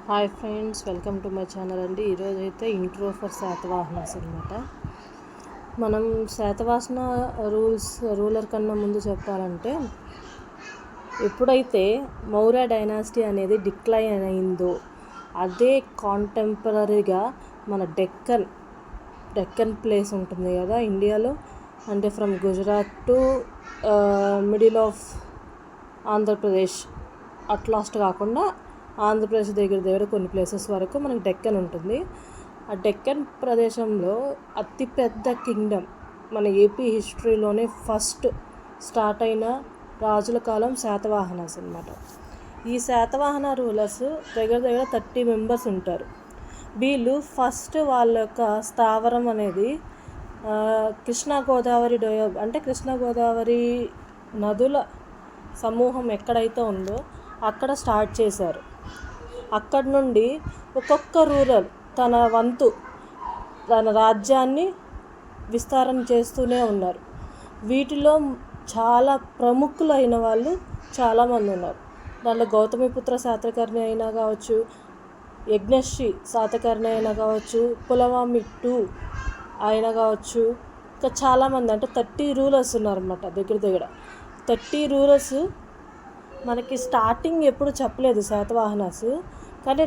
Hi friends, welcome to my channel అండి. ఈరోజు అయితే ఇంట్రో ఫర్ శాతవాహనాస్ అనమాట. మనం శాతవాహన రూలర్ కన్నా ముందు చెప్పాలంటే, ఎప్పుడైతే మౌర్య డైనాసిటీ అనేది డిక్లైన్ అయిందో అదే కాంటెంపరీగా మన డెక్కన్ ప్లేస్ ఉంటుంది కదా ఇండియాలో, అంటే from Gujarat to middle of Andhra Pradesh, at last కాకుండా ఆంధ్రప్రదేశ్ దగ్గర కొన్ని ప్లేసెస్ వరకు మనకి డెక్కన్ ఉంటుంది. ఆ డెక్కన్ ప్రదేశంలో అతిపెద్ద కింగ్డమ్ మన ఏపీ హిస్టరీలోనే ఫస్ట్ స్టార్ట్ అయిన రాజుల కాలం శాతవాహనాస్ అనమాట. ఈ శాతవాహన రూలర్స్ దగ్గర 30 మెంబర్స్ ఉంటారు. వీళ్ళు ఫస్ట్ వాళ్ళ యొక్క స్థావరం అనేది కృష్ణా గోదావరి డోయబ్, అంటే కృష్ణా గోదావరి నదుల సమూహం ఎక్కడైతే ఉందో అక్కడ స్టార్ట్ చేశారు. అక్కడి నుండి ఒక్కొక్క రూరల్ తన వంతు తన రాజ్యాన్ని విస్తారం చేస్తూనే ఉన్నారు. వీటిలో చాలా ప్రముఖులైన వాళ్ళు చాలామంది ఉన్నారు. దాంట్లో గౌతమిపుత్ర శాతకర్ణి అయినా కావచ్చు, యజ్ఞశ్రీ శాతకర్ణి అయినా కావచ్చు, పులమామి II అయినా కావచ్చు, ఇంకా చాలామంది, అంటే 30 రూలర్స్ ఉన్నారన్నమాట. దగ్గర 30 రూలర్స్. మనకి స్టార్టింగ్ ఎప్పుడు చెప్పలేదు శాతవాహనాస్, కానీ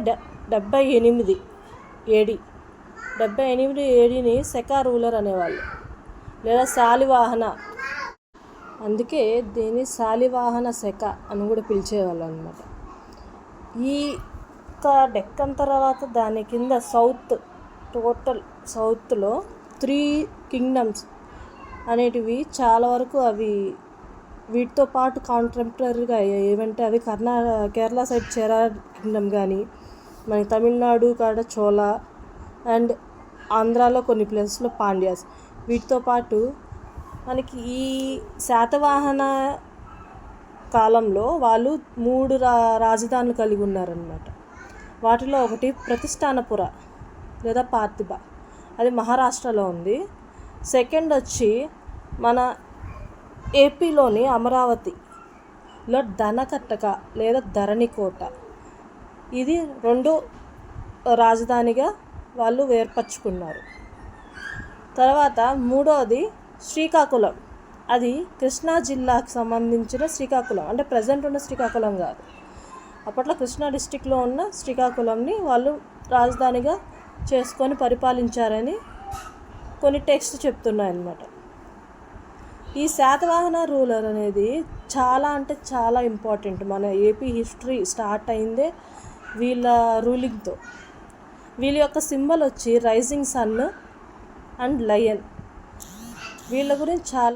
78 AD 78 ADని శక రూలర్ అనేవాళ్ళు, లేదా శాలివాహన. అందుకే దీన్ని శాలివాహన శక అని కూడా పిలిచేవాళ్ళు అనమాట. ఈ డెక్కన్ తర్వాత దాని కింద టోటల్ సౌత్లో 3 కింగ్డమ్స్ అనేటివి చాలా వరకు అవి వీటితో పాటు కాంటెంపరీగా ఏమంటే అవి కేరళ సైడ్ చేరార్ కింగ్డమ్, కానీ మన తమిళనాడు కాడ చోళ, అండ్ ఆంధ్రాలో కొన్ని ప్లేసెస్లో పాండ్యాస్. వీటితో పాటు మనకి ఈ శాతవాహన కాలంలో వాళ్ళు 3 రాజధానులు కలిగి ఉన్నారనమాట. వాటిలో ఒకటి ప్రతిష్టానపుర లేదా పార్థిబ, అది మహారాష్ట్రలో ఉంది. సెకండ్ వచ్చి మన ఏపీలోని అమరావతిలో ధనకట్టక లేదా ధరణికోట, ఇది 2 రాజధానిగా వాళ్ళు ఏర్పరచుకున్నారు. తర్వాత మూడవది శ్రీకాకుళం, అది కృష్ణా జిల్లాకు సంబంధించిన శ్రీకాకుళం, అంటే ప్రజెంట్ ఉన్న శ్రీకాకుళం కాదు, అప్పట్లో కృష్ణా డిస్టిక్లో ఉన్న శ్రీకాకుళంని వాళ్ళు రాజధానిగా చేసుకొని పరిపాలించారని కొన్ని టెక్స్ట్ చెప్తున్నాయి అన్నమాట. ఈ శాతవాహన రూలర్ అనేది చాలా అంటే చాలా ఇంపార్టెంట్. మన ఏపీ హిస్టరీ స్టార్ట్ అయిందే వీళ్ళ రూలింగ్తో. వీళ్ళ యొక్క సింబల్ వచ్చి రైజింగ్ సన్ అండ్ లయన్. వీళ్ళ గురించి చాలా